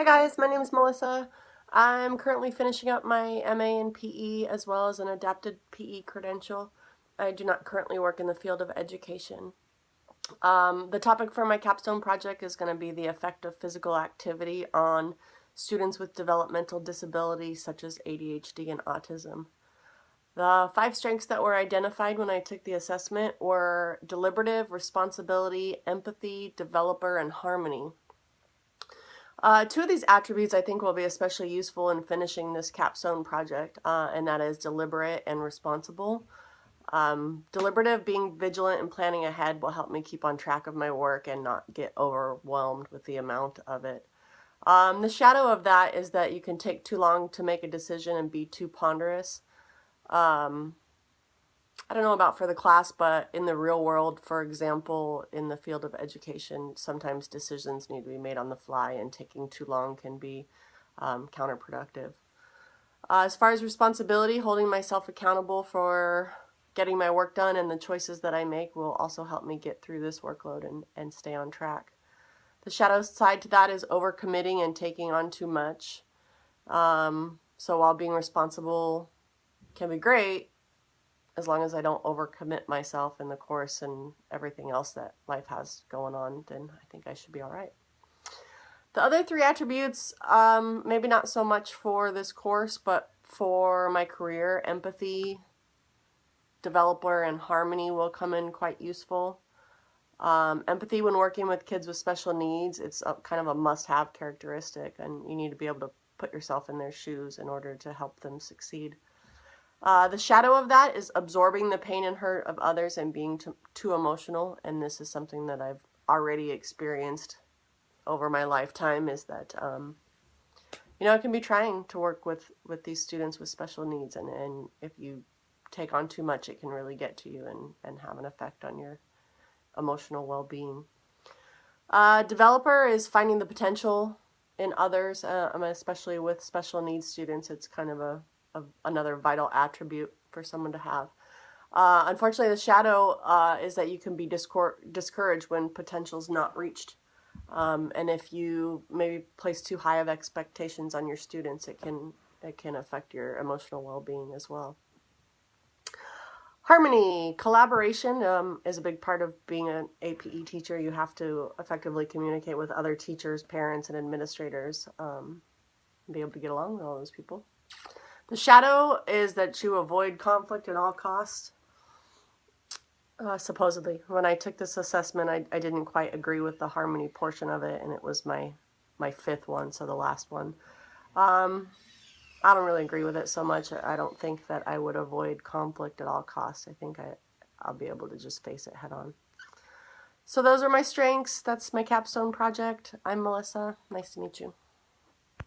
Hi guys, my name is Melissa. I'm currently finishing up my MA in PE as well as an adapted PE credential. I do not currently work in the field of education. The topic for my capstone project is going to be the effect of physical activity on students with developmental disabilities such as ADHD and autism. The 5 strengths that were identified when I took the assessment were deliberative, responsibility, empathy, developer, and harmony. 2 of these attributes I think will be especially useful in finishing this capstone project, and that is deliberate and responsible. Deliberative, being vigilant and planning ahead, will help me keep on track of my work and not get overwhelmed with the amount of it. The shadow of that is that you can take too long to make a decision and be too ponderous. I don't know about for the class, but in the real world, for example, in the field of education, sometimes decisions need to be made on the fly, and taking too long can be counterproductive. As far as responsibility, holding myself accountable for getting my work done and the choices that I make will also help me get through this workload and stay on track. The shadow side to that is overcommitting and taking on too much. So while being responsible can be great, as long as I don't overcommit myself in the course and everything else that life has going on, then I think I should be all right. The other 3 attributes, maybe not so much for this course, but for my career, empathy, developer, and harmony will come in quite useful. Empathy when working with kids with special needs, it's kind of a must-have characteristic, and you need to be able to put yourself in their shoes in order to help them succeed. The shadow of that is absorbing the pain and hurt of others and being too emotional, and this is something that I've already experienced over my lifetime, is that it can be trying to work with these students with special needs, and if you take on too much, it can really get to you and have an effect on your emotional well-being. Developer is finding the potential in others, especially with special needs students. It's kind of another vital attribute for someone to have. Unfortunately, the shadow is that you can be discouraged when potential's not reached. And if you maybe place too high of expectations on your students, it can affect your emotional well-being as well. Harmony, collaboration is a big part of being an APE teacher. You have to effectively communicate with other teachers, parents, and administrators, and be able to get along with all those people. The shadow is that you avoid conflict at all costs. Supposedly, when I took this assessment, I didn't quite agree with the harmony portion of it, and it was my 5th one, so the last one. I don't really agree with it so much. I don't think that I would avoid conflict at all costs. I think I'll be able to just face it head on. So those are my strengths. That's my capstone project. I'm Melissa. Nice to meet you.